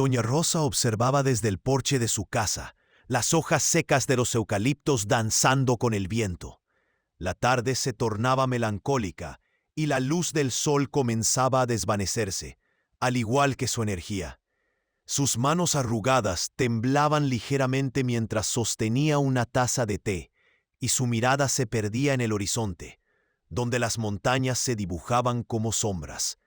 Doña Rosa observaba desde el porche de su casa, las hojas secas de los eucaliptos danzando con el viento. La tarde se tornaba melancólica y la luz del sol comenzaba a desvanecerse, al igual que su energía. Sus manos arrugadas temblaban ligeramente mientras sostenía una taza de té, y su mirada se perdía en el horizonte, donde las montañas se dibujaban como sombras.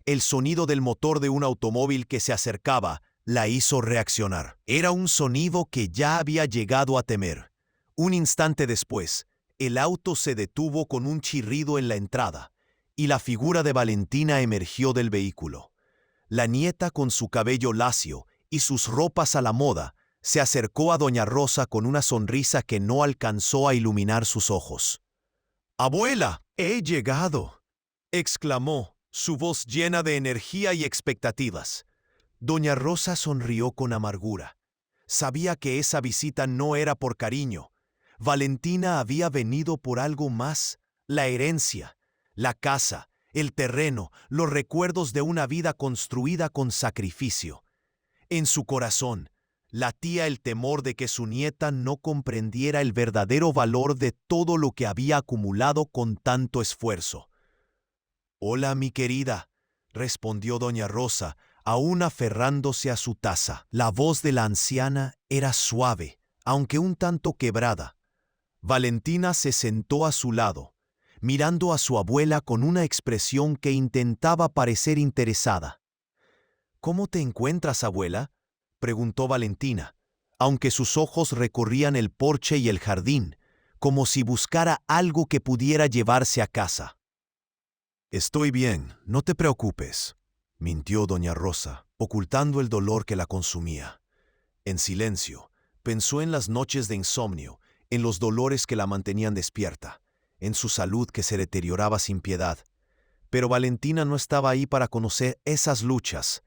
El sonido del motor de un automóvil que se acercaba la hizo reaccionar. Era un sonido que ya había llegado a temer. Un instante después, el auto se detuvo con un chirrido en la entrada, y la figura de Valentina emergió del vehículo. La nieta, con su cabello lacio y sus ropas a la moda, se acercó a doña Rosa con una sonrisa que no alcanzó a iluminar sus ojos. «¡Abuela, he llegado!», exclamó, su voz llena de energía y expectativas. Doña Rosa sonrió con amargura. Sabía que esa visita no era por cariño. Valentina había venido por algo más: la herencia, la casa, el terreno, los recuerdos de una vida construida con sacrificio. En su corazón latía el temor de que su nieta no comprendiera el verdadero valor de todo lo que había acumulado con tanto esfuerzo. «Hola, mi querida», respondió doña Rosa, aún aferrándose a su taza. La voz de la anciana era suave, aunque un tanto quebrada. Valentina se sentó a su lado, mirando a su abuela con una expresión que intentaba parecer interesada. «¿Cómo te encuentras, abuela?», preguntó Valentina, aunque sus ojos recorrían el porche y el jardín, como si buscara algo que pudiera llevarse a casa. «Estoy bien, no te preocupes», mintió doña Rosa, ocultando el dolor que la consumía. En silencio, pensó en las noches de insomnio, en los dolores que la mantenían despierta, en su salud que se deterioraba sin piedad. Pero Valentina no estaba ahí para conocer esas luchas.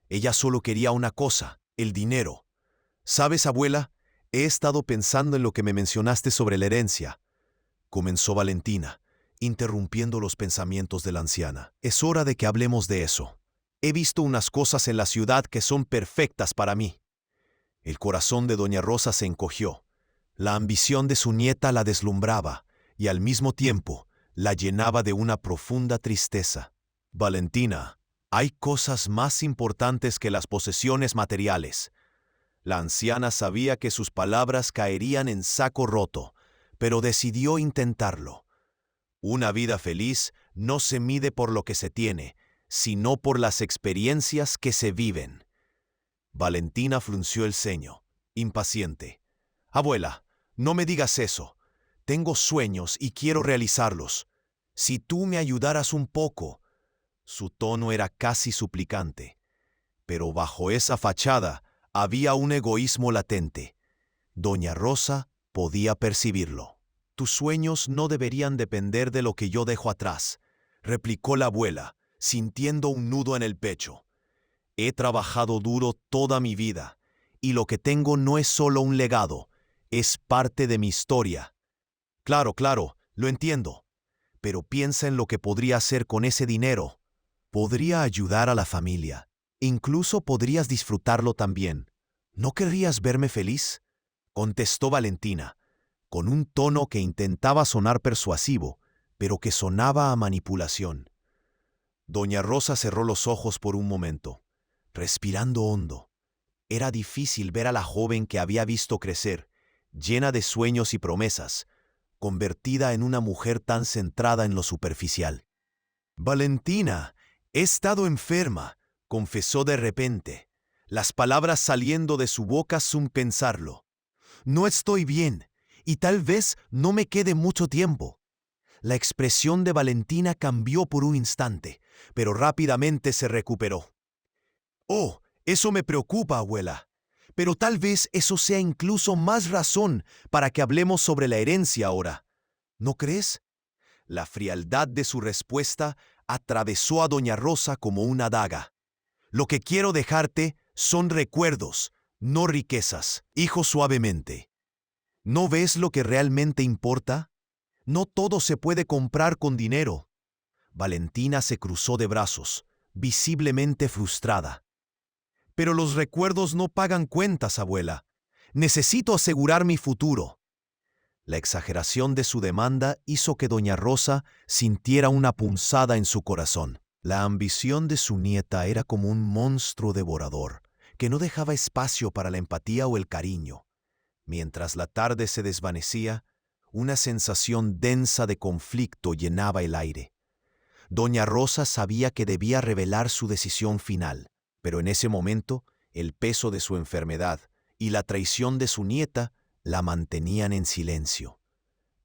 Ella solo quería una cosa: el dinero. «¿Sabes, abuela? He estado pensando en lo que me mencionaste sobre la herencia», comenzó Valentina, interrumpiendo los pensamientos de la anciana. «Es hora de que hablemos de eso. He visto unas cosas en la ciudad que son perfectas para mí». El corazón de doña Rosa se encogió. La ambición de su nieta la deslumbraba y al mismo tiempo la llenaba de una profunda tristeza. «Valentina, hay cosas más importantes que las posesiones materiales». La anciana sabía que sus palabras caerían en saco roto, pero decidió intentarlo. Una vida feliz no se mide por lo que se tiene, sino por las experiencias que se viven. Valentina frunció el ceño, impaciente. «Abuela, no me digas eso. Tengo sueños y quiero realizarlos. Si tú me ayudaras un poco». Su tono era casi suplicante, pero bajo esa fachada había un egoísmo latente. Doña Rosa podía percibirlo. «Tus sueños no deberían depender de lo que yo dejo atrás», replicó la abuela, sintiendo un nudo en el pecho. «He trabajado duro toda mi vida, y lo que tengo no es solo un legado, es parte de mi historia». «Claro, lo entiendo. Pero piensa en lo que podría hacer con ese dinero. Podría ayudar a la familia. Incluso podrías disfrutarlo también. ¿No querrías verme feliz?», contestó Valentina, con un tono que intentaba sonar persuasivo, pero que sonaba a manipulación. Doña Rosa cerró los ojos por un momento, respirando hondo. Era difícil ver a la joven que había visto crecer, llena de sueños y promesas, convertida en una mujer tan centrada en lo superficial. «Valentina, he estado enferma», confesó de repente, las palabras saliendo de su boca sin pensarlo. «No estoy bien, y tal vez no me quede mucho tiempo». La expresión de Valentina cambió por un instante, pero rápidamente se recuperó. «Oh, eso me preocupa, abuela. Pero tal vez eso sea incluso más razón para que hablemos sobre la herencia ahora. ¿No crees?». La frialdad de su respuesta atravesó a doña Rosa como una daga. «Lo que quiero dejarte son recuerdos, no riquezas», dijo suavemente. «¿No ves lo que realmente importa? No todo se puede comprar con dinero». Valentina se cruzó de brazos, visiblemente frustrada. Pero los recuerdos no pagan cuentas, abuela. Necesito asegurar mi futuro. La exageración de su demanda hizo que doña Rosa sintiera una punzada en su corazón. La ambición de su nieta era como un monstruo devorador, que no dejaba espacio para la empatía o el cariño. Mientras la tarde se desvanecía, una sensación densa de conflicto llenaba el aire. Doña Rosa sabía que debía revelar su decisión final, pero en ese momento, el peso de su enfermedad y la traición de su nieta la mantenían en silencio.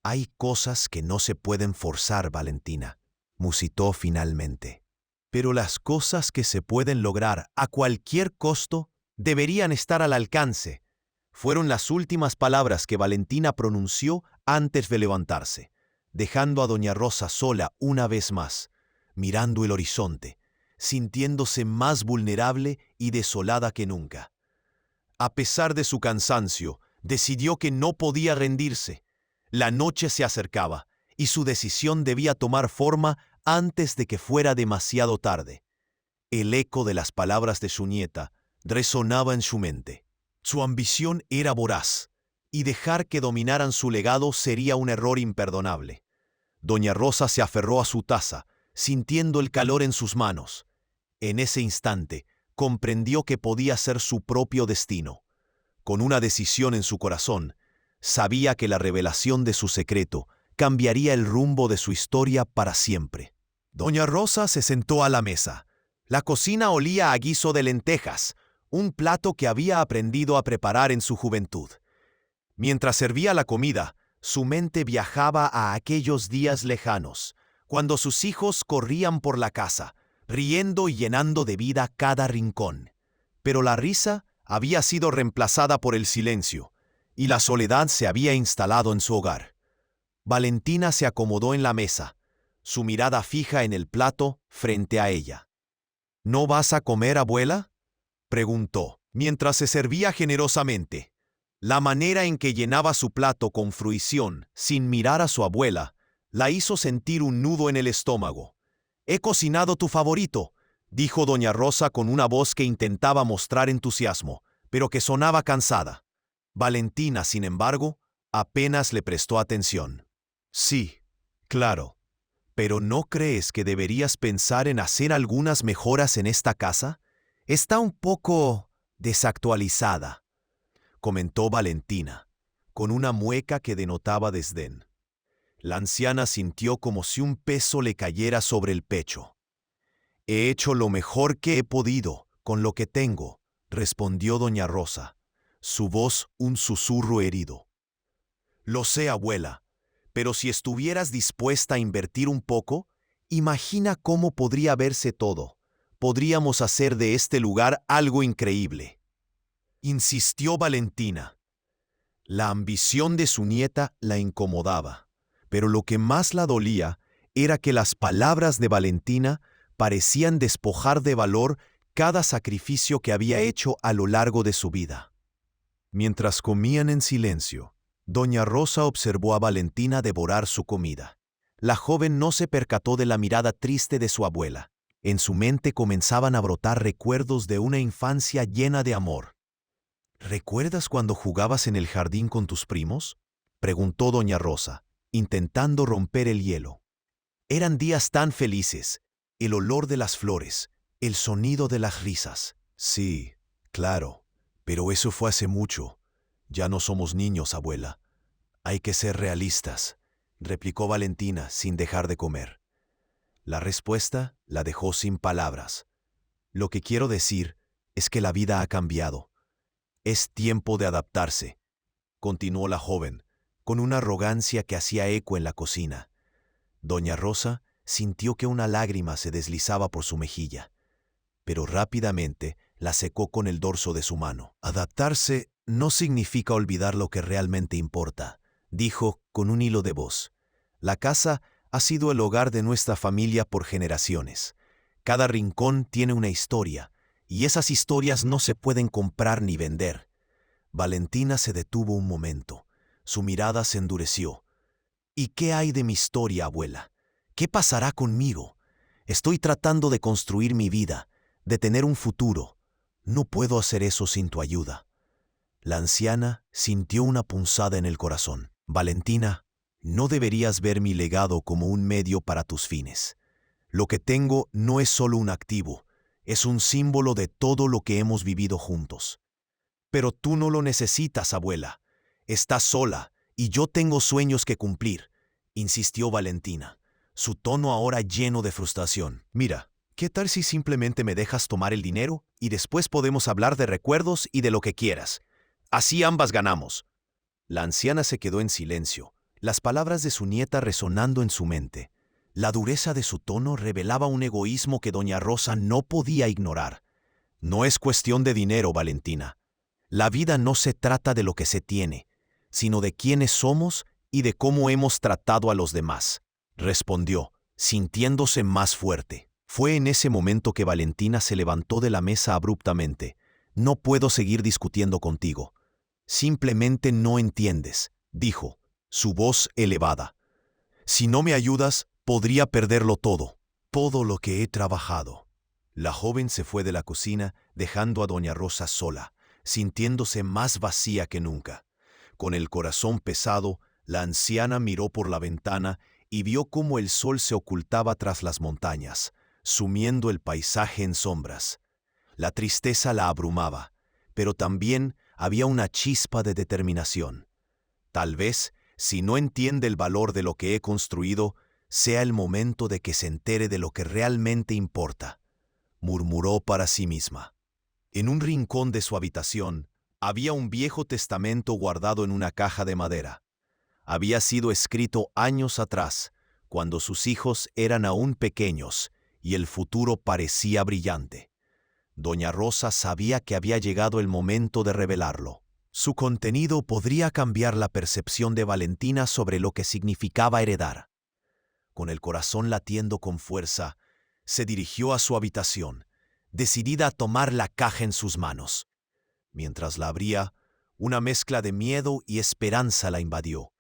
«Hay cosas que no se pueden forzar, Valentina», musitó finalmente. «Pero las cosas que se pueden lograr a cualquier costo deberían estar al alcance», fueron las últimas palabras que Valentina pronunció antes de levantarse, dejando a doña Rosa sola una vez más, mirando el horizonte, sintiéndose más vulnerable y desolada que nunca. A pesar de su cansancio, decidió que no podía rendirse. La noche se acercaba y su decisión debía tomar forma antes de que fuera demasiado tarde. El eco de las palabras de su nieta resonaba en su mente. Su ambición era voraz, y dejar que dominaran su legado sería un error imperdonable. Doña Rosa se aferró a su taza, sintiendo el calor en sus manos. En ese instante, comprendió que podía ser su propio destino. Con una decisión en su corazón, sabía que la revelación de su secreto cambiaría el rumbo de su historia para siempre. Doña Rosa se sentó a la mesa. La cocina olía a guiso de lentejas, un plato que había aprendido a preparar en su juventud. Mientras servía la comida, su mente viajaba a aquellos días lejanos, cuando sus hijos corrían por la casa, riendo y llenando de vida cada rincón. Pero la risa había sido reemplazada por el silencio, y la soledad se había instalado en su hogar. Valentina se acomodó en la mesa, su mirada fija en el plato frente a ella. «¿No vas a comer, abuela?», preguntó, mientras se servía generosamente. La manera en que llenaba su plato con fruición, sin mirar a su abuela, la hizo sentir un nudo en el estómago. «He cocinado tu favorito», dijo doña Rosa con una voz que intentaba mostrar entusiasmo, pero que sonaba cansada. Valentina, sin embargo, apenas le prestó atención. «Sí, claro. ¿Pero no crees que deberías pensar en hacer algunas mejoras en esta casa? Está un poco desactualizada», comentó Valentina, con una mueca que denotaba desdén. La anciana sintió como si un peso le cayera sobre el pecho. «He hecho lo mejor que he podido con lo que tengo», respondió doña Rosa, su voz un susurro herido. «Lo sé, abuela, pero si estuvieras dispuesta a invertir un poco, imagina cómo podría verse todo. Podríamos hacer de este lugar algo increíble», insistió Valentina. La ambición de su nieta la incomodaba, pero lo que más la dolía era que las palabras de Valentina parecían despojar de valor cada sacrificio que había hecho a lo largo de su vida. Mientras comían en silencio, doña Rosa observó a Valentina devorar su comida. La joven no se percató de la mirada triste de su abuela. En su mente comenzaban a brotar recuerdos de una infancia llena de amor. «¿Recuerdas cuando jugabas en el jardín con tus primos?», preguntó doña Rosa, intentando romper el hielo. «Eran días tan felices, el olor de las flores, el sonido de las risas». «Sí, claro, pero eso fue hace mucho. Ya no somos niños, abuela. Hay que ser realistas», replicó Valentina sin dejar de comer. La respuesta la dejó sin palabras. «Lo que quiero decir es que la vida ha cambiado. Es tiempo de adaptarse», continuó la joven, con una arrogancia que hacía eco en la cocina. Doña Rosa sintió que una lágrima se deslizaba por su mejilla, pero rápidamente la secó con el dorso de su mano. «Adaptarse no significa olvidar lo que realmente importa», dijo con un hilo de voz. «La casa ha sido el hogar de nuestra familia por generaciones. Cada rincón tiene una historia, y esas historias no se pueden comprar ni vender». Valentina se detuvo un momento. Su mirada se endureció. «¿Y qué hay de mi historia, abuela? ¿Qué pasará conmigo? Estoy tratando de construir mi vida, de tener un futuro. No puedo hacer eso sin tu ayuda. La anciana sintió una punzada en el corazón. Valentina, no deberías ver mi legado como un medio para tus fines. Lo que tengo no es solo un activo, es un símbolo de todo lo que hemos vivido juntos. Pero tú no lo necesitas, abuela. Estás sola y yo tengo sueños que cumplir, insistió Valentina, su tono ahora lleno de frustración. Mira, ¿qué tal si simplemente me dejas tomar el dinero y después podemos hablar de recuerdos y de lo que quieras? Así ambas ganamos. La anciana se quedó en silencio, las palabras de su nieta resonando en su mente. La dureza de su tono revelaba un egoísmo que doña Rosa no podía ignorar. No es cuestión de dinero, Valentina. La vida no se trata de lo que se tiene, sino de quiénes somos y de cómo hemos tratado a los demás, respondió, sintiéndose más fuerte. Fue en ese momento que Valentina se levantó de la mesa abruptamente. No puedo seguir discutiendo contigo. Simplemente no entiendes, dijo, su voz elevada. Si no me ayudas, podría perderlo todo lo que he trabajado. La joven se fue de la cocina, dejando a doña Rosa sola, sintiéndose más vacía que nunca. Con el corazón pesado, la anciana miró por la ventana y vio cómo el sol se ocultaba tras las montañas, sumiendo el paisaje en sombras. La tristeza la abrumaba, pero también había una chispa de determinación. Tal vez, si no entiende el valor de lo que he construido, sea el momento de que se entere de lo que realmente importa, murmuró para sí misma. En un rincón de su habitación había un viejo testamento guardado en una caja de madera. Había sido escrito años atrás, cuando sus hijos eran aún pequeños y el futuro parecía brillante. Doña Rosa sabía que había llegado el momento de revelarlo. Su contenido podría cambiar la percepción de Valentina sobre lo que significaba heredar. Con el corazón latiendo con fuerza, se dirigió a su habitación, decidida a tomar la caja en sus manos. Mientras la abría, una mezcla de miedo y esperanza la invadió.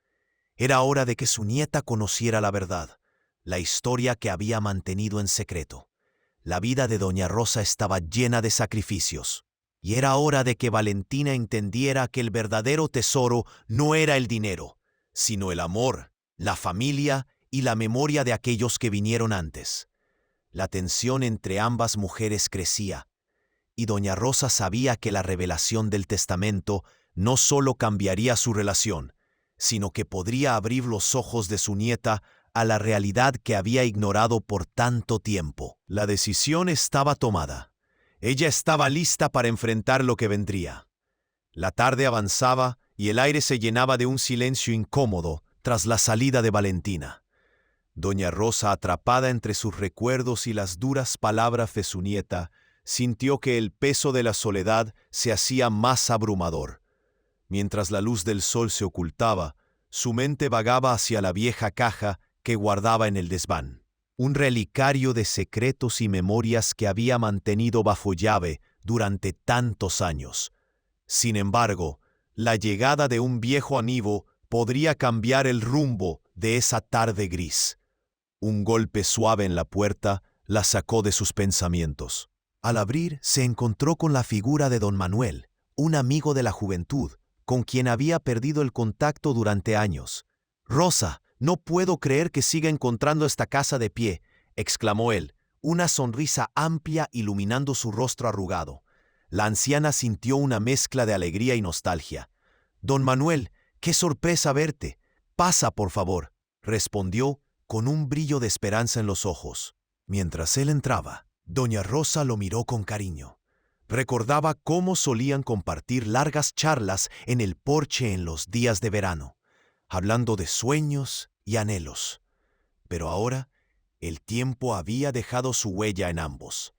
Era hora de que su nieta conociera la verdad, la historia que había mantenido en secreto. La vida de doña Rosa estaba llena de sacrificios, y era hora de que Valentina entendiera que el verdadero tesoro no era el dinero, sino el amor, la familia y la memoria de aquellos que vinieron antes. La tensión entre ambas mujeres crecía, y doña Rosa sabía que la revelación del testamento no solo cambiaría su relación, sino que podría abrir los ojos de su nieta a la realidad que había ignorado por tanto tiempo. La decisión estaba tomada. Ella estaba lista para enfrentar lo que vendría. La tarde avanzaba y el aire se llenaba de un silencio incómodo tras la salida de Valentina. Doña Rosa, atrapada entre sus recuerdos y las duras palabras de su nieta, sintió que el peso de la soledad se hacía más abrumador. Mientras la luz del sol se ocultaba, su mente vagaba hacia la vieja caja que guardaba en el desván, un relicario de secretos y memorias que había mantenido bajo llave durante tantos años. Sin embargo, la llegada de un viejo amigo podría cambiar el rumbo de esa tarde gris. Un golpe suave en la puerta la sacó de sus pensamientos. Al abrir, se encontró con la figura de don Manuel, un amigo de la juventud, con quien había perdido el contacto durante años. «Rosa, no puedo creer que siga encontrando esta casa de pie», exclamó él, una sonrisa amplia iluminando su rostro arrugado. La anciana sintió una mezcla de alegría y nostalgia. «Don Manuel, qué sorpresa verte. Pasa, por favor», respondió con un brillo de esperanza en los ojos. Mientras él entraba, doña Rosa lo miró con cariño. Recordaba cómo solían compartir largas charlas en el porche en los días de verano, hablando de sueños y anhelos. Pero ahora, el tiempo había dejado su huella en ambos.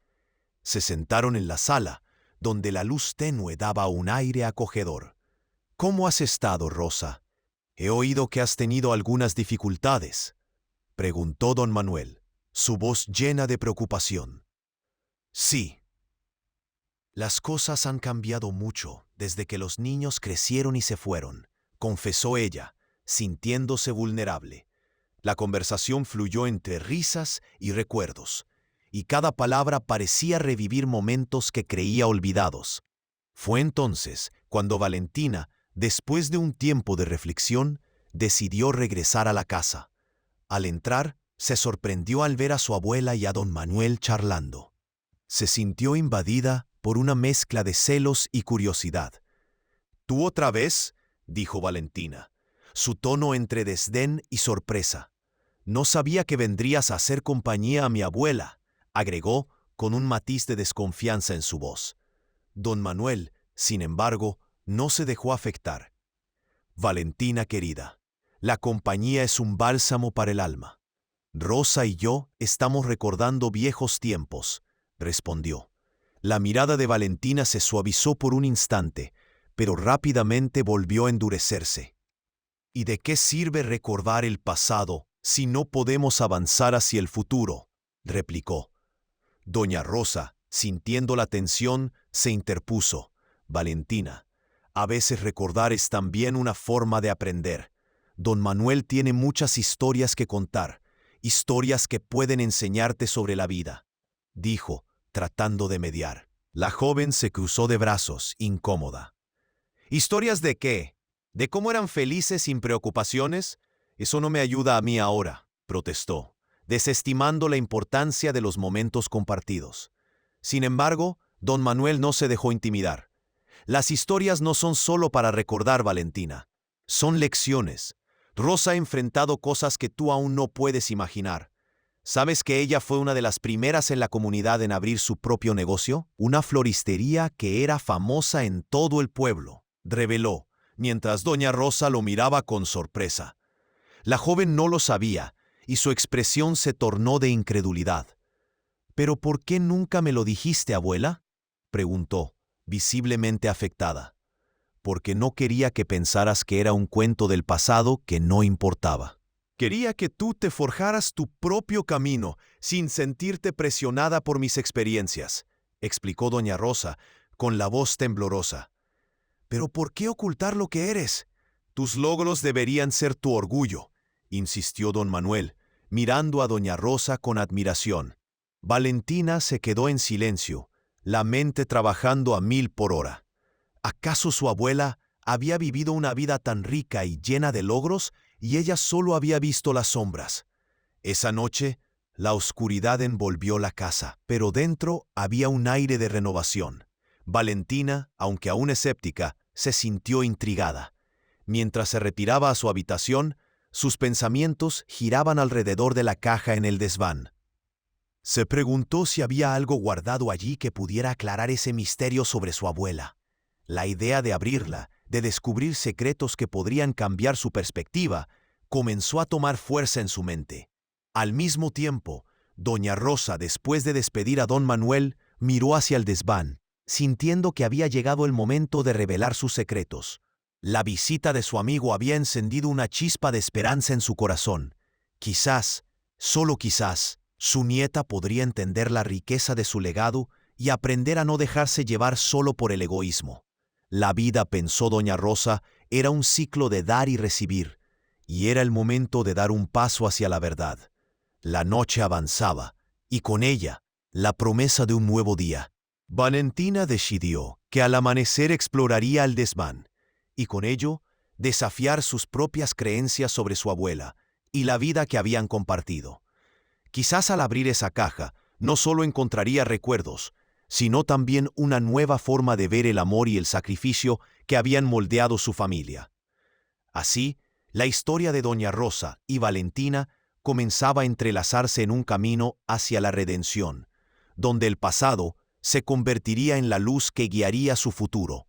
Se sentaron en la sala, donde la luz tenue daba un aire acogedor. «¿Cómo has estado, Rosa? He oído que has tenido algunas dificultades», preguntó don Manuel, su voz llena de preocupación. «Sí. Las cosas han cambiado mucho desde que los niños crecieron y se fueron», confesó ella, sintiéndose vulnerable. La conversación fluyó entre risas y recuerdos, y cada palabra parecía revivir momentos que creía olvidados. Fue entonces cuando Valentina, después de un tiempo de reflexión, decidió regresar a la casa. Al entrar, se sorprendió al ver a su abuela y a don Manuel charlando. Se sintió invadida por una mezcla de celos y curiosidad. «¿Tú otra vez?», dijo Valentina, su tono entre desdén y sorpresa. «No sabía que vendrías a hacer compañía a mi abuela», agregó con un matiz de desconfianza en su voz. Don Manuel, sin embargo, no se dejó afectar. «Valentina querida, la compañía es un bálsamo para el alma. Rosa y yo estamos recordando viejos tiempos», respondió. La mirada de Valentina se suavizó por un instante, pero rápidamente volvió a endurecerse. «¿Y de qué sirve recordar el pasado si no podemos avanzar hacia el futuro?», replicó. Doña Rosa, sintiendo la tensión, se interpuso. «Valentina, a veces recordar es también una forma de aprender. Don Manuel tiene muchas historias que contar, historias que pueden enseñarte sobre la vida», dijo, tratando de mediar. La joven se cruzó de brazos, incómoda. «¿Historias de qué? ¿De cómo eran felices sin preocupaciones? Eso no me ayuda a mí ahora», protestó, desestimando la importancia de los momentos compartidos. Sin embargo, don Manuel no se dejó intimidar. «Las historias no son solo para recordar, Valentina. Son lecciones. Rosa ha enfrentado cosas que tú aún no puedes imaginar. ¿Sabes que ella fue una de las primeras en la comunidad en abrir su propio negocio? Una floristería que era famosa en todo el pueblo», reveló, mientras doña Rosa lo miraba con sorpresa. La joven no lo sabía, y su expresión se tornó de incredulidad. «¿Pero por qué nunca me lo dijiste, abuela?», preguntó, visiblemente afectada. «Porque no quería que pensaras que era un cuento del pasado que no importaba. Quería que tú te forjaras tu propio camino, sin sentirte presionada por mis experiencias», explicó doña Rosa, con la voz temblorosa. «¿Pero por qué ocultar lo que eres? Tus logros deberían ser tu orgullo», insistió don Manuel, mirando a doña Rosa con admiración. Valentina se quedó en silencio, la mente trabajando a 1000 por hora. ¿Acaso su abuela había vivido una vida tan rica y llena de logros y ella solo había visto las sombras? Esa noche, la oscuridad envolvió la casa, pero dentro había un aire de renovación. Valentina, aunque aún escéptica, se sintió intrigada. Mientras se retiraba a su habitación, sus pensamientos giraban alrededor de la caja en el desván. Se preguntó si había algo guardado allí que pudiera aclarar ese misterio sobre su abuela. La idea de abrirla, de descubrir secretos que podrían cambiar su perspectiva, comenzó a tomar fuerza en su mente. Al mismo tiempo, doña Rosa, después de despedir a don Manuel, miró hacia el desván, sintiendo que había llegado el momento de revelar sus secretos. La visita de su amigo había encendido una chispa de esperanza en su corazón. Quizás, solo quizás, su nieta podría entender la riqueza de su legado y aprender a no dejarse llevar solo por el egoísmo. La vida, pensó doña Rosa, era un ciclo de dar y recibir, y era el momento de dar un paso hacia la verdad. La noche avanzaba, y con ella, la promesa de un nuevo día. Valentina decidió que al amanecer exploraría el desván, y con ello, desafiar sus propias creencias sobre su abuela y la vida que habían compartido. Quizás al abrir esa caja, no solo encontraría recuerdos, sino también una nueva forma de ver el amor y el sacrificio que habían moldeado su familia. Así, la historia de doña Rosa y Valentina comenzaba a entrelazarse en un camino hacia la redención, donde el pasado se convertiría en la luz que guiaría su futuro.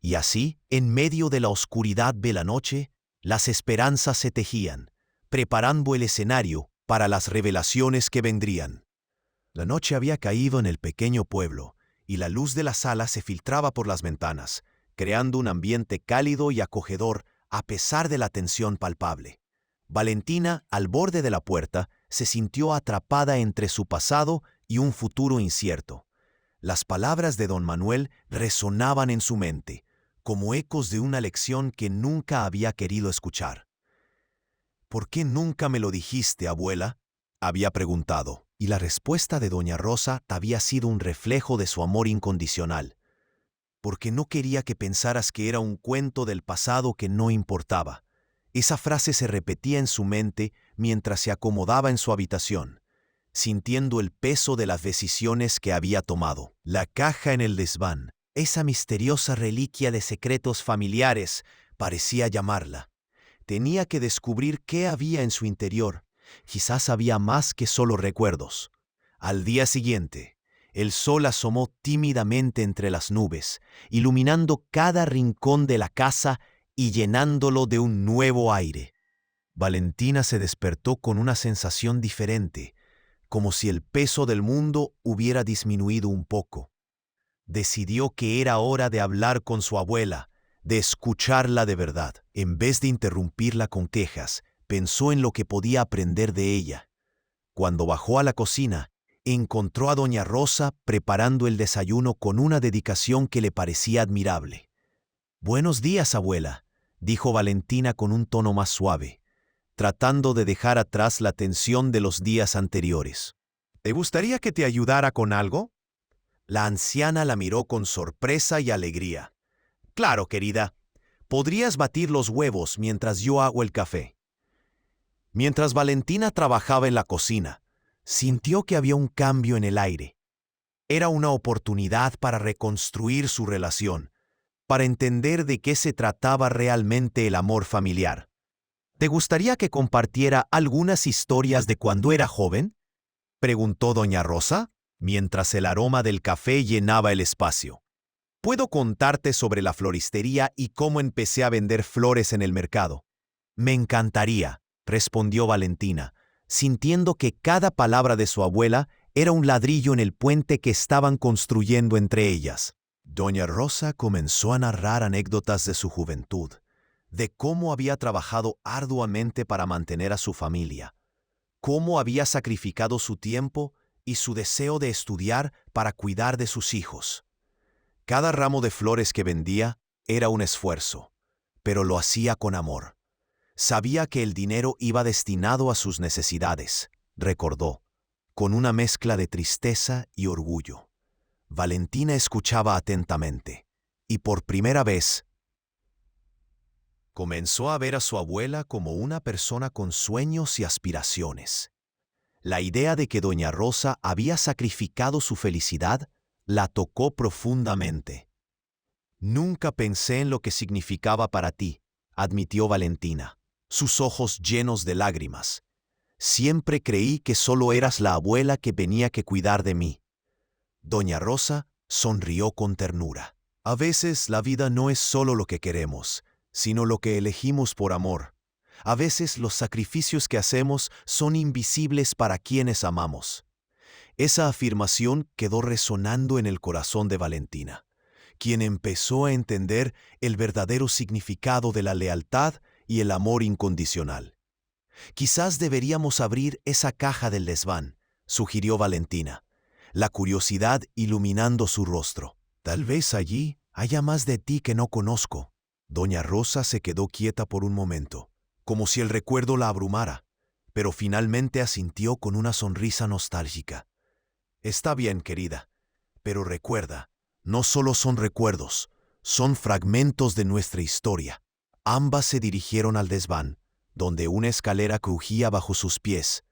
Y así, en medio de la oscuridad de la noche, las esperanzas se tejían, preparando el escenario para las revelaciones que vendrían. La noche había caído en el pequeño pueblo, y la luz de la sala se filtraba por las ventanas, creando un ambiente cálido y acogedor a pesar de la tensión palpable. Valentina, al borde de la puerta, se sintió atrapada entre su pasado y un futuro incierto. Las palabras de don Manuel resonaban en su mente, como ecos de una lección que nunca había querido escuchar. «¿Por qué nunca me lo dijiste, abuela?», había preguntado. Y la respuesta de doña Rosa había sido un reflejo de su amor incondicional, porque no quería que pensaras que era un cuento del pasado que no importaba. Esa frase se repetía en su mente mientras se acomodaba en su habitación, sintiendo el peso de las decisiones que había tomado. La caja en el desván, esa misteriosa reliquia de secretos familiares, parecía llamarla. Tenía que descubrir qué había en su interior. Quizás había más que solo recuerdos. Al día siguiente, el sol asomó tímidamente entre las nubes, iluminando cada rincón de la casa y llenándolo de un nuevo aire. Valentina se despertó con una sensación diferente, como si el peso del mundo hubiera disminuido un poco. Decidió que era hora de hablar con su abuela, de escucharla de verdad. En vez de interrumpirla con quejas, pensó en lo que podía aprender de ella. Cuando bajó a la cocina, encontró a doña Rosa preparando el desayuno con una dedicación que le parecía admirable. «Buenos días, abuela», dijo Valentina con un tono más suave, tratando de dejar atrás la tensión de los días anteriores. «¿Te gustaría que te ayudara con algo?» La anciana la miró con sorpresa y alegría. «Claro, querida. Podrías batir los huevos mientras yo hago el café». Mientras Valentina trabajaba en la cocina, sintió que había un cambio en el aire. Era una oportunidad para reconstruir su relación, para entender de qué se trataba realmente el amor familiar. «¿Te gustaría que compartiera algunas historias de cuando era joven?», preguntó doña Rosa, mientras el aroma del café llenaba el espacio. «Puedo contarte sobre la floristería y cómo empecé a vender flores en el mercado». «Me encantaría», respondió Valentina, sintiendo que cada palabra de su abuela era un ladrillo en el puente que estaban construyendo entre ellas. Doña Rosa comenzó a narrar anécdotas de su juventud, de cómo había trabajado arduamente para mantener a su familia, cómo había sacrificado su tiempo y su deseo de estudiar para cuidar de sus hijos. Cada ramo de flores que vendía era un esfuerzo, pero lo hacía con amor. Sabía que el dinero iba destinado a sus necesidades, recordó, con una mezcla de tristeza y orgullo. Valentina escuchaba atentamente, y por primera vez comenzó a ver a su abuela como una persona con sueños y aspiraciones. La idea de que doña Rosa había sacrificado su felicidad la tocó profundamente. «Nunca pensé en lo que significaba para ti», admitió Valentina, sus ojos llenos de lágrimas. «Siempre creí que solo eras la abuela que tenía que cuidar de mí». Doña Rosa sonrió con ternura. «A veces la vida no es solo lo que queremos, sino lo que elegimos por amor. A veces los sacrificios que hacemos son invisibles para quienes amamos». Esa afirmación quedó resonando en el corazón de Valentina, quien empezó a entender el verdadero significado de la lealtad y el amor incondicional. «Quizás deberíamos abrir esa caja del desván», sugirió Valentina, la curiosidad iluminando su rostro. «Tal vez allí haya más de ti que no conozco». Doña Rosa se quedó quieta por un momento, como si el recuerdo la abrumara, pero finalmente asintió con una sonrisa nostálgica. «Está bien, querida, pero recuerda, no solo son recuerdos, son fragmentos de nuestra historia». Ambas se dirigieron al desván, donde una escalera crujía bajo sus pies.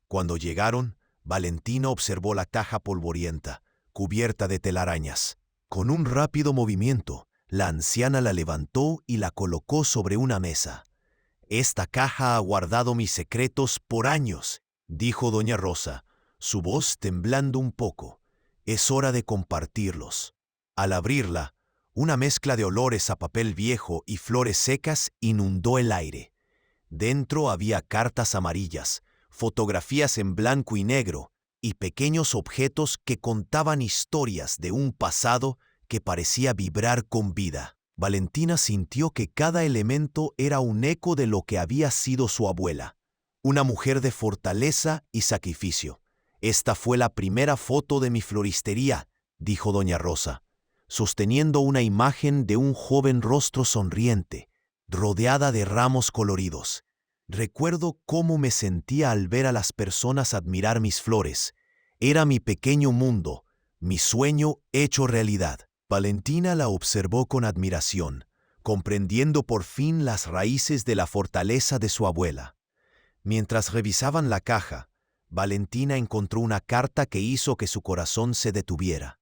Cuando llegaron, Valentina observó la caja polvorienta, cubierta de telarañas. Con un rápido movimiento, la anciana la levantó y la colocó sobre una mesa. «Esta caja ha guardado mis secretos por años», dijo doña Rosa, su voz temblando un poco. «Es hora de compartirlos». Al abrirla, una mezcla de olores a papel viejo y flores secas inundó el aire. Dentro había cartas amarillas, fotografías en blanco y negro y pequeños objetos que contaban historias de un pasado que parecía vibrar con vida. Valentina sintió que cada elemento era un eco de lo que había sido su abuela, una mujer de fortaleza y sacrificio. «Esta fue la primera foto de mi floristería», dijo doña Rosa, sosteniendo una imagen de un joven rostro sonriente, rodeada de ramos coloridos. Recuerdo cómo me sentía al ver a las personas admirar mis flores. Era mi pequeño mundo, mi sueño hecho realidad. Valentina la observó con admiración, comprendiendo por fin las raíces de la fortaleza de su abuela. Mientras revisaban la caja, Valentina encontró una carta que hizo que su corazón se detuviera.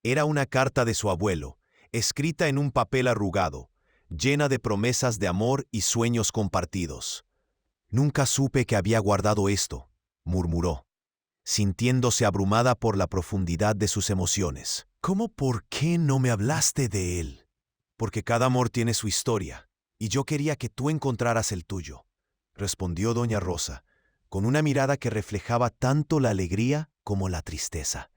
Era una carta de su abuelo, escrita en un papel arrugado, llena de promesas de amor y sueños compartidos. «Nunca supe que había guardado esto», murmuró, sintiéndose abrumada por la profundidad de sus emociones. «¿Cómo por qué no me hablaste de él?» «Porque cada amor tiene su historia, y yo quería que tú encontraras el tuyo», respondió doña Rosa, con una mirada que reflejaba tanto la alegría como la tristeza.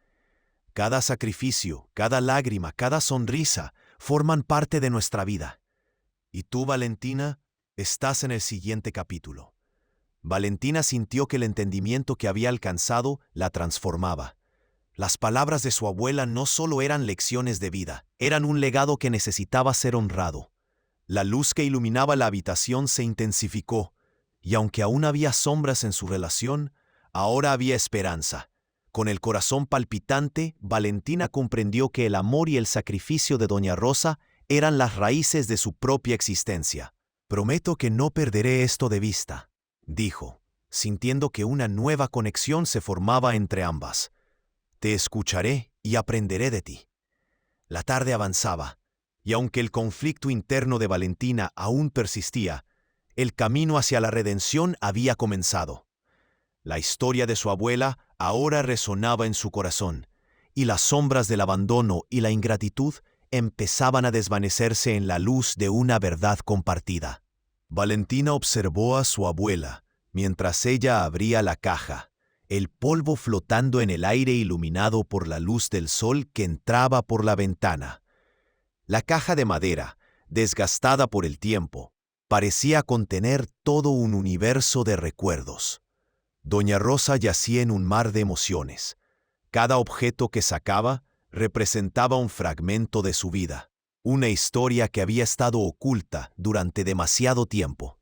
«Cada sacrificio, cada lágrima, cada sonrisa forman parte de nuestra vida. Y tú, Valentina, estás en el siguiente capítulo». Valentina sintió que el entendimiento que había alcanzado la transformaba. Las palabras de su abuela no solo eran lecciones de vida, eran un legado que necesitaba ser honrado. La luz que iluminaba la habitación se intensificó, y aunque aún había sombras en su relación, ahora había esperanza. Con el corazón palpitante, Valentina comprendió que el amor y el sacrificio de doña Rosa eran las raíces de su propia existencia. «Prometo que no perderé esto de vista», dijo, sintiendo que una nueva conexión se formaba entre ambas. «Te escucharé y aprenderé de ti». La tarde avanzaba, y aunque el conflicto interno de Valentina aún persistía, el camino hacia la redención había comenzado. La historia de su abuela ahora resonaba en su corazón, y las sombras del abandono y la ingratitud empezaban a desvanecerse en la luz de una verdad compartida. Valentina observó a su abuela mientras ella abría la caja, el polvo flotando en el aire iluminado por la luz del sol que entraba por la ventana. La caja de madera, desgastada por el tiempo, parecía contener todo un universo de recuerdos. Doña Rosa yacía en un mar de emociones. Cada objeto que sacaba representaba un fragmento de su vida, una historia que había estado oculta durante demasiado tiempo.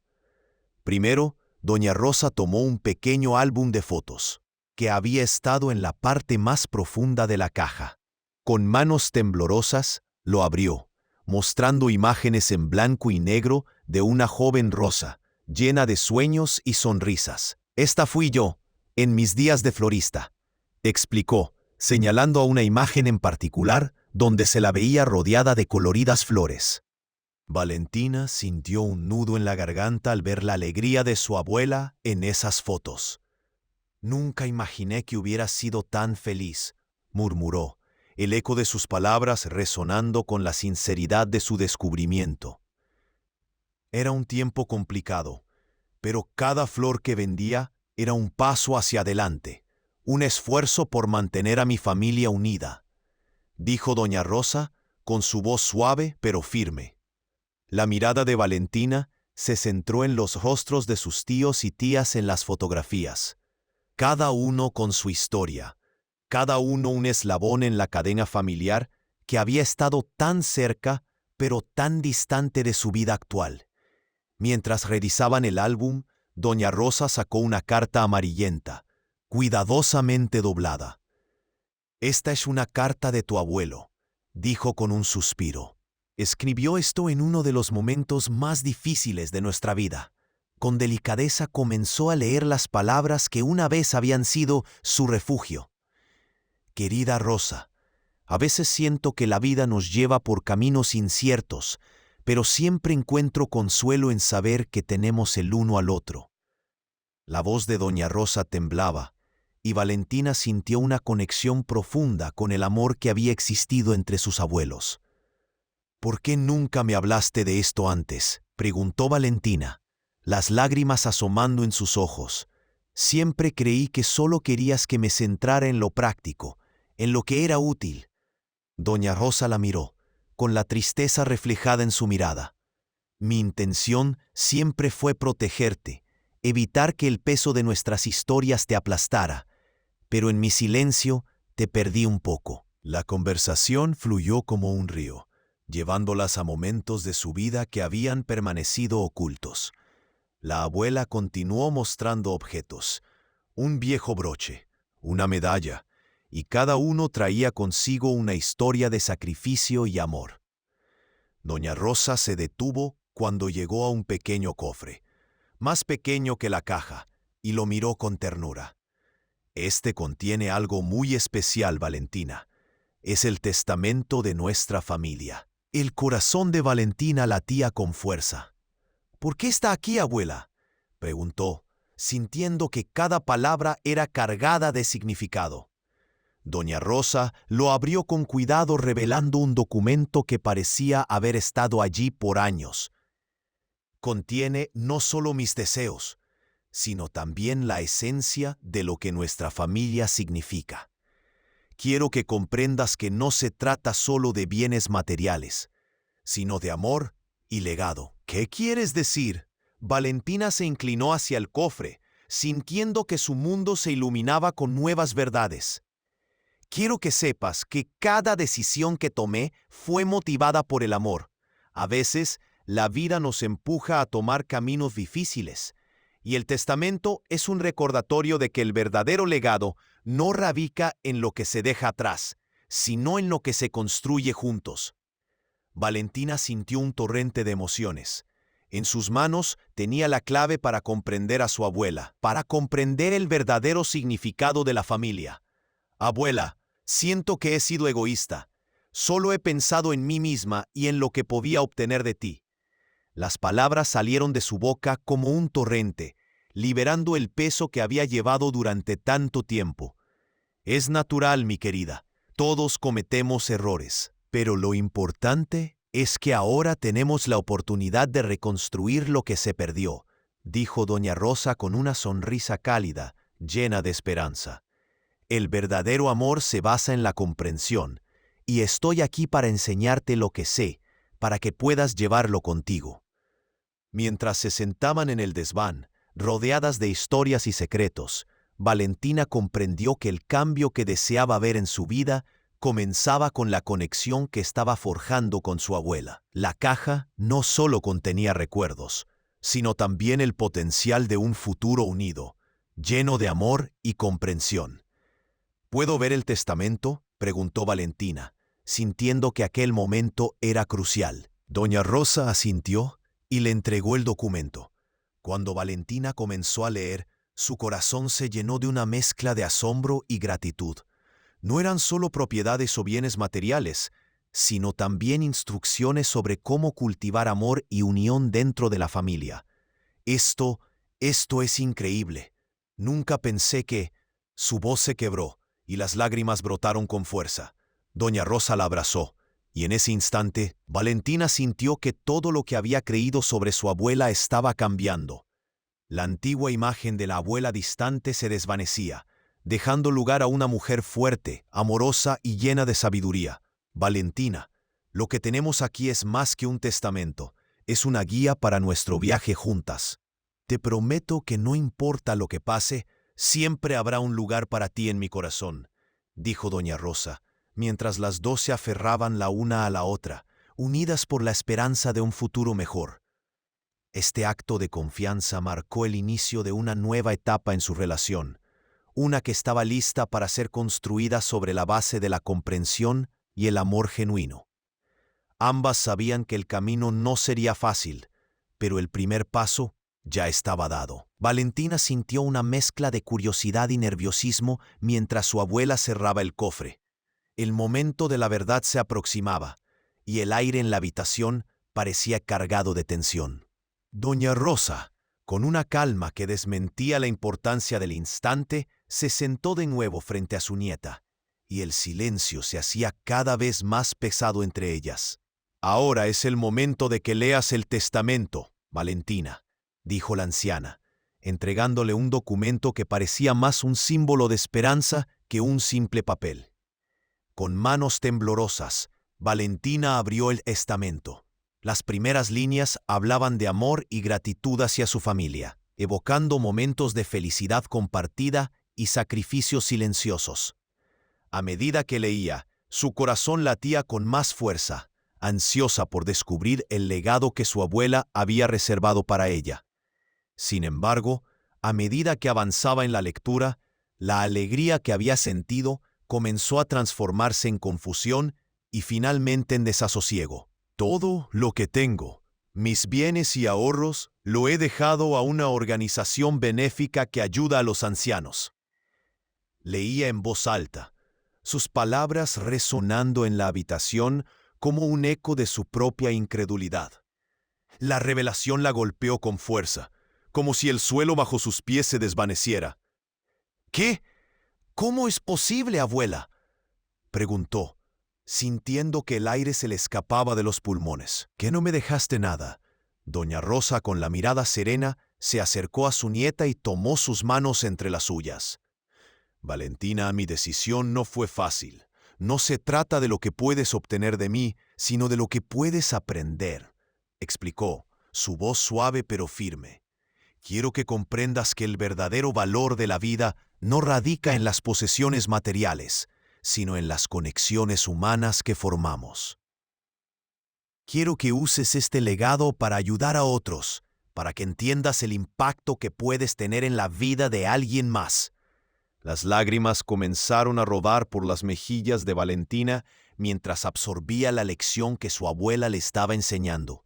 Primero, doña Rosa tomó un pequeño álbum de fotos, que había estado en la parte más profunda de la caja. Con manos temblorosas, lo abrió, mostrando imágenes en blanco y negro de una joven Rosa, llena de sueños y sonrisas. «Esta fui yo, en mis días de florista», explicó, señalando a una imagen en particular donde se la veía rodeada de coloridas flores. Valentina sintió un nudo en la garganta al ver la alegría de su abuela en esas fotos. «Nunca imaginé que hubiera sido tan feliz», murmuró, el eco de sus palabras resonando con la sinceridad de su descubrimiento. Era un tiempo complicado, pero cada flor que vendía era un paso hacia adelante, un esfuerzo por mantener a mi familia unida, dijo doña Rosa con su voz suave pero firme. La mirada de Valentina se centró en los rostros de sus tíos y tías en las fotografías, cada uno con su historia, cada uno un eslabón en la cadena familiar que había estado tan cerca pero tan distante de su vida actual. Mientras revisaban el álbum, doña Rosa sacó una carta amarillenta, cuidadosamente doblada. «Esta es una carta de tu abuelo», dijo con un suspiro. «Escribió esto en uno de los momentos más difíciles de nuestra vida». Con delicadeza comenzó a leer las palabras que una vez habían sido su refugio. «Querida Rosa, a veces siento que la vida nos lleva por caminos inciertos, pero siempre encuentro consuelo en saber que tenemos el uno al otro». La voz de doña Rosa temblaba, y Valentina sintió una conexión profunda con el amor que había existido entre sus abuelos. «¿Por qué nunca me hablaste de esto antes?», preguntó Valentina, las lágrimas asomando en sus ojos. «Siempre creí que solo querías que me centrara en lo práctico, en lo que era útil». Doña Rosa la miró, con la tristeza reflejada en su mirada. «Mi intención siempre fue protegerte, evitar que el peso de nuestras historias te aplastara, pero en mi silencio te perdí un poco». La conversación fluyó como un río, llevándolas a momentos de su vida que habían permanecido ocultos. La abuela continuó mostrando objetos: un viejo broche, una medalla, y cada uno traía consigo una historia de sacrificio y amor. Doña Rosa se detuvo cuando llegó a un pequeño cofre, más pequeño que la caja, y lo miró con ternura. Este contiene algo muy especial, Valentina. Es el testamento de nuestra familia. El corazón de Valentina latía con fuerza. ¿Por qué está aquí, abuela?, preguntó, sintiendo que cada palabra era cargada de significado. Doña Rosa lo abrió con cuidado, revelando un documento que parecía haber estado allí por años. Contiene no solo mis deseos, sino también la esencia de lo que nuestra familia significa. Quiero que comprendas que no se trata solo de bienes materiales, sino de amor y legado. ¿Qué quieres decir? Valentina se inclinó hacia el cofre, sintiendo que su mundo se iluminaba con nuevas verdades. Quiero que sepas que cada decisión que tomé fue motivada por el amor. A veces, la vida nos empuja a tomar caminos difíciles, y el testamento es un recordatorio de que el verdadero legado no radica en lo que se deja atrás, sino en lo que se construye juntos. Valentina sintió un torrente de emociones. En sus manos tenía la clave para comprender a su abuela, para comprender el verdadero significado de la familia. Abuela, siento que he sido egoísta. Solo he pensado en mí misma y en lo que podía obtener de ti. Las palabras salieron de su boca como un torrente, liberando el peso que había llevado durante tanto tiempo. Es natural, mi querida. Todos cometemos errores, pero lo importante es que ahora tenemos la oportunidad de reconstruir lo que se perdió, dijo doña Rosa con una sonrisa cálida, llena de esperanza. El verdadero amor se basa en la comprensión, y estoy aquí para enseñarte lo que sé, para que puedas llevarlo contigo. Mientras se sentaban en el desván, rodeadas de historias y secretos, Valentina comprendió que el cambio que deseaba ver en su vida comenzaba con la conexión que estaba forjando con su abuela. La caja no solo contenía recuerdos, sino también el potencial de un futuro unido, lleno de amor y comprensión. ¿Puedo ver el testamento?, preguntó Valentina, sintiendo que aquel momento era crucial. Doña Rosa asintió y le entregó el documento. Cuando Valentina comenzó a leer, su corazón se llenó de una mezcla de asombro y gratitud. No eran solo propiedades o bienes materiales, sino también instrucciones sobre cómo cultivar amor y unión dentro de la familia. Esto es increíble. Nunca pensé que... Su voz se quebró y las lágrimas brotaron con fuerza. Doña Rosa la abrazó, y en ese instante, Valentina sintió que todo lo que había creído sobre su abuela estaba cambiando. La antigua imagen de la abuela distante se desvanecía, dejando lugar a una mujer fuerte, amorosa y llena de sabiduría. Valentina, lo que tenemos aquí es más que un testamento, es una guía para nuestro viaje juntas. Te prometo que no importa lo que pase, siempre habrá un lugar para ti en mi corazón, dijo doña Rosa, mientras las dos se aferraban la una a la otra, unidas por la esperanza de un futuro mejor. Este acto de confianza marcó el inicio de una nueva etapa en su relación, una que estaba lista para ser construida sobre la base de la comprensión y el amor genuino. Ambas sabían que el camino no sería fácil, pero el primer paso ya estaba dado. Valentina sintió una mezcla de curiosidad y nerviosismo mientras su abuela cerraba el cofre. El momento de la verdad se aproximaba, y el aire en la habitación parecía cargado de tensión. Doña Rosa, con una calma que desmentía la importancia del instante, se sentó de nuevo frente a su nieta, y el silencio se hacía cada vez más pesado entre ellas. «Ahora es el momento de que leas el testamento, Valentina», dijo la anciana, entregándole un documento que parecía más un símbolo de esperanza que un simple papel. Con manos temblorosas, Valentina abrió el testamento. Las primeras líneas hablaban de amor y gratitud hacia su familia, evocando momentos de felicidad compartida y sacrificios silenciosos. A medida que leía, su corazón latía con más fuerza, ansiosa por descubrir el legado que su abuela había reservado para ella. Sin embargo, a medida que avanzaba en la lectura, la alegría que había sentido comenzó a transformarse en confusión y finalmente en desasosiego. Todo lo que tengo, mis bienes y ahorros, lo he dejado a una organización benéfica que ayuda a los ancianos. Leía en voz alta, sus palabras resonando en la habitación como un eco de su propia incredulidad. La revelación la golpeó con fuerza, como si el suelo bajo sus pies se desvaneciera. ¿Qué? ¿Cómo es posible, abuela?, preguntó, sintiendo que el aire se le escapaba de los pulmones. ¿Que no me dejaste nada? Doña Rosa, con la mirada serena, se acercó a su nieta y tomó sus manos entre las suyas. Valentina, mi decisión no fue fácil. No se trata de lo que puedes obtener de mí, sino de lo que puedes aprender, explicó, su voz suave pero firme. Quiero que comprendas que el verdadero valor de la vida no radica en las posesiones materiales, sino en las conexiones humanas que formamos. Quiero que uses este legado para ayudar a otros, para que entiendas el impacto que puedes tener en la vida de alguien más. Las lágrimas comenzaron a rodar por las mejillas de Valentina mientras absorbía la lección que su abuela le estaba enseñando.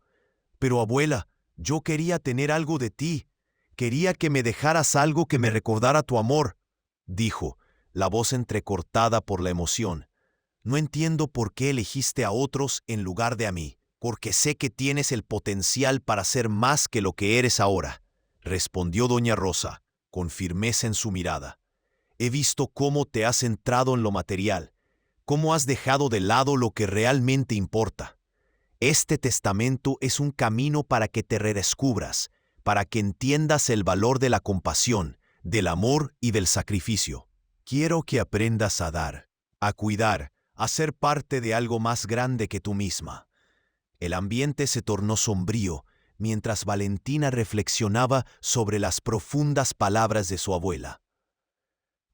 Pero abuela, yo quería tener algo de ti. Quería que me dejaras algo que me recordara tu amor, dijo, la voz entrecortada por la emoción. No entiendo por qué elegiste a otros en lugar de a mí, porque sé que tienes el potencial para ser más que lo que eres ahora, respondió doña Rosa, con firmeza en su mirada. He visto cómo te has centrado en lo material, cómo has dejado de lado lo que realmente importa. Este testamento es un camino para que te redescubras, para que entiendas el valor de la compasión, del amor y del sacrificio. Quiero que aprendas a dar, a cuidar, a ser parte de algo más grande que tú misma. El ambiente se tornó sombrío mientras Valentina reflexionaba sobre las profundas palabras de su abuela.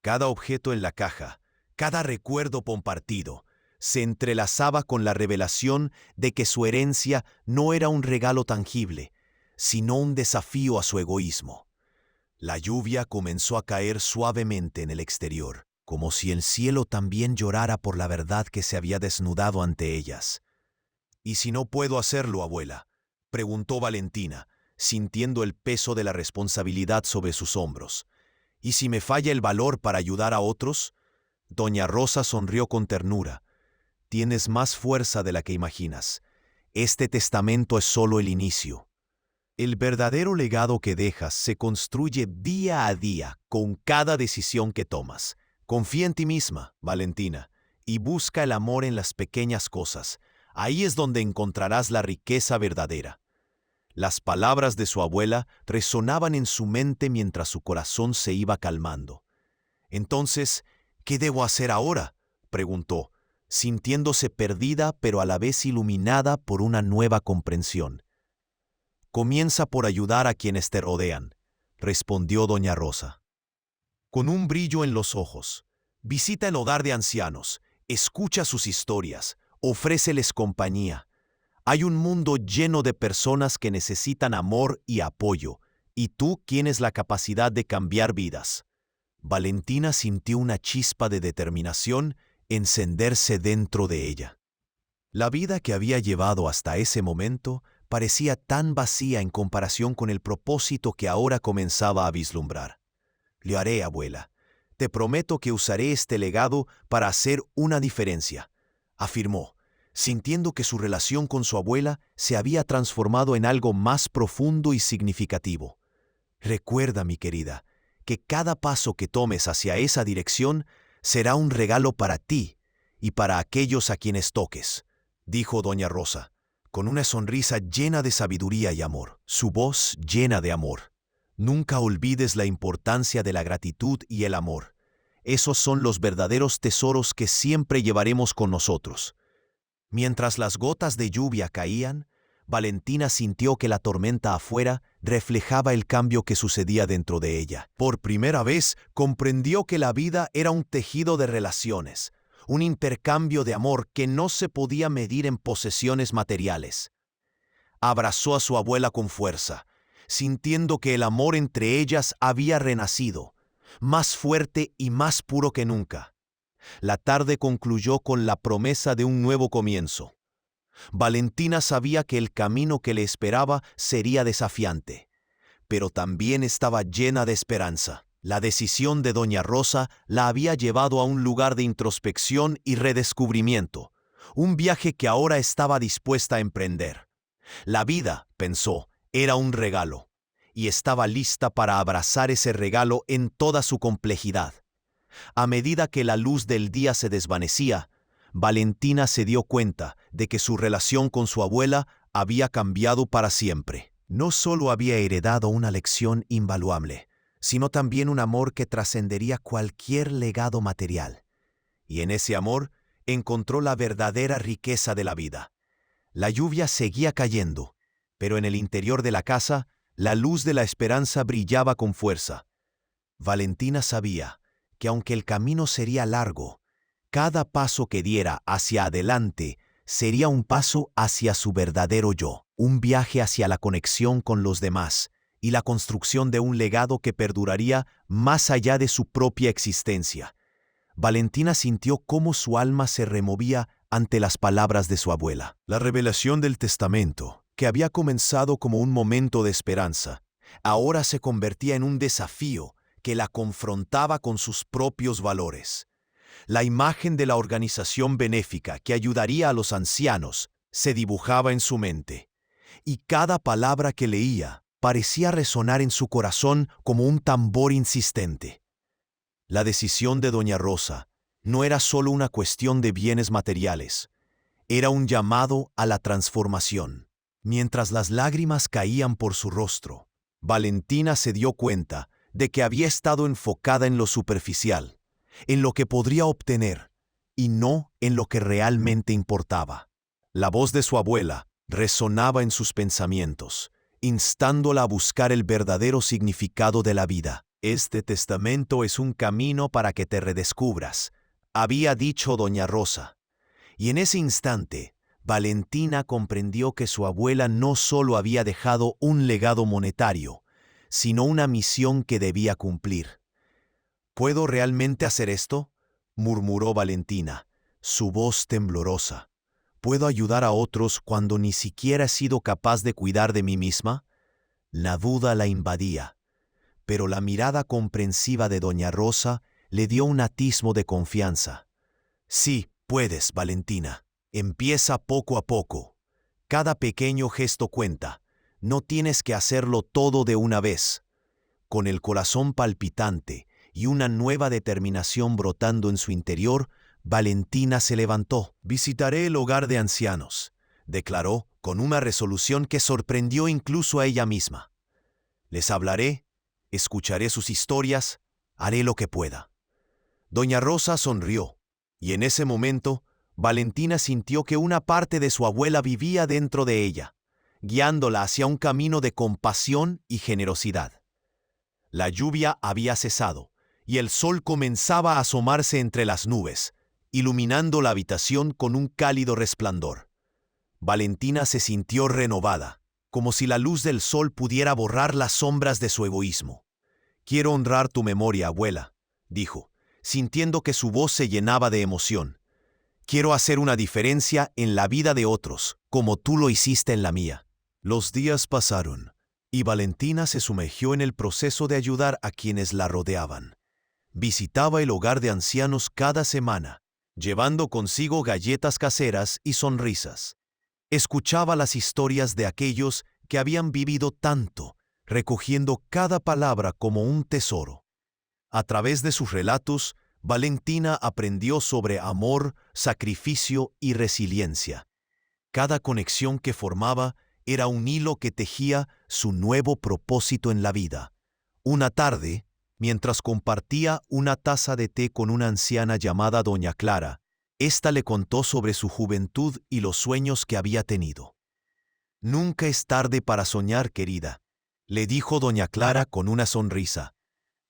Cada objeto en la caja, cada recuerdo compartido, se entrelazaba con la revelación de que su herencia no era un regalo tangible, sino un desafío a su egoísmo. La lluvia comenzó a caer suavemente en el exterior, como si el cielo también llorara por la verdad que se había desnudado ante ellas. ¿Y si no puedo hacerlo, abuela?, preguntó Valentina, sintiendo el peso de la responsabilidad sobre sus hombros. ¿Y si me falla el valor para ayudar a otros? Doña Rosa sonrió con ternura. Tienes más fuerza de la que imaginas. Este testamento es solo el inicio. El verdadero legado que dejas se construye día a día con cada decisión que tomas. Confía en ti misma, Valentina, y busca el amor en las pequeñas cosas. Ahí es donde encontrarás la riqueza verdadera. Las palabras de su abuela resonaban en su mente mientras su corazón se iba calmando. Entonces, ¿qué debo hacer ahora?, preguntó, sintiéndose perdida pero a la vez iluminada por una nueva comprensión. Comienza por ayudar a quienes te rodean, respondió doña Rosa. Con un brillo en los ojos, visita el hogar de ancianos, escucha sus historias, ofréceles compañía. Hay un mundo lleno de personas que necesitan amor y apoyo, y tú tienes la capacidad de cambiar vidas. Valentina sintió una chispa de determinación encenderse dentro de ella. La vida que había llevado hasta ese momento parecía tan vacía en comparación con el propósito que ahora comenzaba a vislumbrar. Lo haré, abuela. Te prometo que usaré este legado para hacer una diferencia, afirmó, sintiendo que su relación con su abuela se había transformado en algo más profundo y significativo. Recuerda, mi querida, que cada paso que tomes hacia esa dirección será un regalo para ti y para aquellos a quienes toques, dijo doña Rosa, con una sonrisa llena de sabiduría y amor, su voz llena de amor. Nunca olvides la importancia de la gratitud y el amor. Esos son los verdaderos tesoros que siempre llevaremos con nosotros. Mientras las gotas de lluvia caían, Valentina sintió que la tormenta afuera reflejaba el cambio que sucedía dentro de ella. Por primera vez comprendió que la vida era un tejido de relaciones, un intercambio de amor que no se podía medir en posesiones materiales. Abrazó a su abuela con fuerza, sintiendo que el amor entre ellas había renacido, más fuerte y más puro que nunca. La tarde concluyó con la promesa de un nuevo comienzo. Valentina sabía que el camino que le esperaba sería desafiante, pero también estaba llena de esperanza. La decisión de doña Rosa la había llevado a un lugar de introspección y redescubrimiento, un viaje que ahora estaba dispuesta a emprender. La vida, pensó, era un regalo, y estaba lista para abrazar ese regalo en toda su complejidad. A medida que la luz del día se desvanecía, Valentina se dio cuenta de que su relación con su abuela había cambiado para siempre. No solo había heredado una lección invaluable, sino también un amor que trascendería cualquier legado material. Y en ese amor encontró la verdadera riqueza de la vida. La lluvia seguía cayendo, pero en el interior de la casa, la luz de la esperanza brillaba con fuerza. Valentina sabía que aunque el camino sería largo, cada paso que diera hacia adelante sería un paso hacia su verdadero yo, un viaje hacia la conexión con los demás y la construcción de un legado que perduraría más allá de su propia existencia. Valentina sintió cómo su alma se removía ante las palabras de su abuela. La revelación del testamento, que había comenzado como un momento de esperanza, ahora se convertía en un desafío que la confrontaba con sus propios valores. La imagen de la organización benéfica que ayudaría a los ancianos se dibujaba en su mente, y cada palabra que leía parecía resonar en su corazón como un tambor insistente. La decisión de doña Rosa no era solo una cuestión de bienes materiales, era un llamado a la transformación. Mientras las lágrimas caían por su rostro, Valentina se dio cuenta de que había estado enfocada en lo superficial, en lo que podría obtener, y no en lo que realmente importaba. La voz de su abuela resonaba en sus pensamientos, instándola a buscar el verdadero significado de la vida. Este testamento es un camino para que te redescubras, había dicho doña Rosa. Y en ese instante, Valentina comprendió que su abuela no solo había dejado un legado monetario, sino una misión que debía cumplir. ¿Puedo realmente hacer esto?, murmuró Valentina, su voz temblorosa. ¿Puedo ayudar a otros cuando ni siquiera he sido capaz de cuidar de mí misma? La duda la invadía, pero la mirada comprensiva de doña Rosa le dio un atisbo de confianza. Sí, puedes, Valentina. Empieza poco a poco. Cada pequeño gesto cuenta. No tienes que hacerlo todo de una vez. Con el corazón palpitante y una nueva determinación brotando en su interior, Valentina se levantó. Visitaré el hogar de ancianos, declaró con una resolución que sorprendió incluso a ella misma. Les hablaré, escucharé sus historias, haré lo que pueda. Doña Rosa sonrió, y en ese momento, Valentina sintió que una parte de su abuela vivía dentro de ella, guiándola hacia un camino de compasión y generosidad. La lluvia había cesado, y el sol comenzaba a asomarse entre las nubes, iluminando la habitación con un cálido resplandor. Valentina se sintió renovada, como si la luz del sol pudiera borrar las sombras de su egoísmo. «Quiero honrar tu memoria, abuela», dijo, sintiendo que su voz se llenaba de emoción. «Quiero hacer una diferencia en la vida de otros, como tú lo hiciste en la mía». Los días pasaron, y Valentina se sumergió en el proceso de ayudar a quienes la rodeaban. Visitaba el hogar de ancianos cada semana, llevando consigo galletas caseras y sonrisas. Escuchaba las historias de aquellos que habían vivido tanto, recogiendo cada palabra como un tesoro. A través de sus relatos, Valentina aprendió sobre amor, sacrificio y resiliencia. Cada conexión que formaba era un hilo que tejía su nuevo propósito en la vida. Una tarde, mientras compartía una taza de té con una anciana llamada doña Clara, ésta le contó sobre su juventud y los sueños que había tenido. «Nunca es tarde para soñar, querida», le dijo doña Clara con una sonrisa.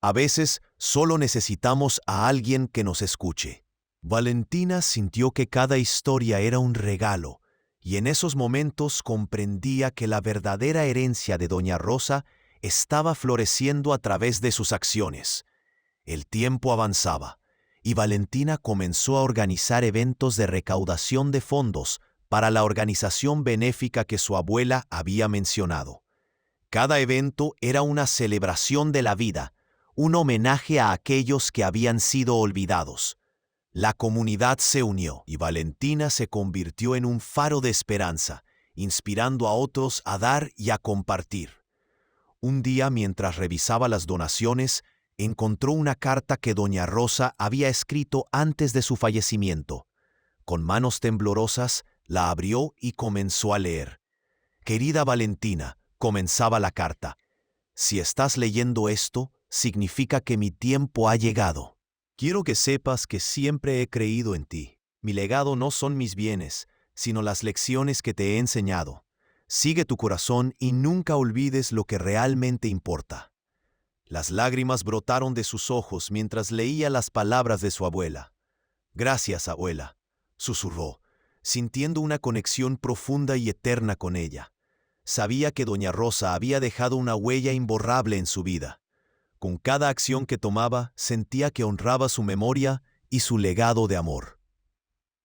«A veces solo necesitamos a alguien que nos escuche». Valentina sintió que cada historia era un regalo, Y en esos momentos comprendía que la verdadera herencia de doña Rosa estaba floreciendo a través de sus acciones. El tiempo avanzaba, y Valentina comenzó a organizar eventos de recaudación de fondos para la organización benéfica que su abuela había mencionado. Cada evento era una celebración de la vida, un homenaje a aquellos que habían sido olvidados. La comunidad se unió y Valentina se convirtió en un faro de esperanza, inspirando a otros a dar y a compartir. Un día, mientras revisaba las donaciones, encontró una carta que doña Rosa había escrito antes de su fallecimiento. Con manos temblorosas, la abrió y comenzó a leer. «Querida Valentina», comenzaba la carta, «si estás leyendo esto, significa que mi tiempo ha llegado. Quiero que sepas que siempre he creído en ti. Mi legado no son mis bienes, sino las lecciones que te he enseñado. Sigue tu corazón y nunca olvides lo que realmente importa». Las lágrimas brotaron de sus ojos mientras leía las palabras de su abuela. «Gracias, abuela», susurró, sintiendo una conexión profunda y eterna con ella. Sabía que doña Rosa había dejado una huella imborrable en su vida. Con cada acción que tomaba, sentía que honraba su memoria y su legado de amor.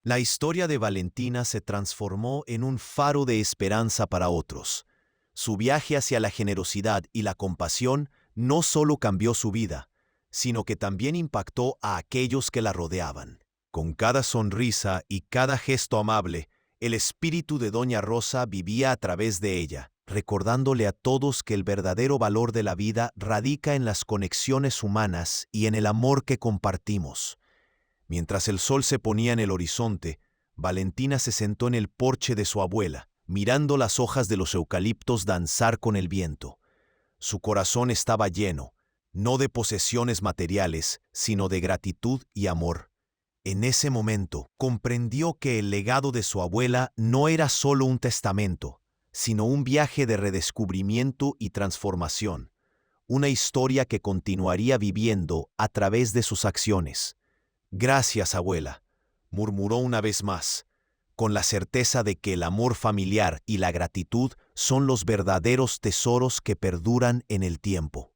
La historia de Valentina se transformó en un faro de esperanza para otros. Su viaje hacia la generosidad y la compasión no solo cambió su vida, sino que también impactó a aquellos que la rodeaban. Con cada sonrisa y cada gesto amable, el espíritu de doña Rosa vivía a través de ella, recordándole a todos que el verdadero valor de la vida radica en las conexiones humanas y en el amor que compartimos. Mientras el sol se ponía en el horizonte, Valentina se sentó en el porche de su abuela, mirando las hojas de los eucaliptos danzar con el viento. Su corazón estaba lleno, no de posesiones materiales, sino de gratitud y amor. En ese momento, comprendió que el legado de su abuela no era solo un testamento, sino un viaje de redescubrimiento y transformación, una historia que continuaría viviendo a través de sus acciones. «Gracias, abuela», murmuró una vez más, con la certeza de que el amor familiar y la gratitud son los verdaderos tesoros que perduran en el tiempo.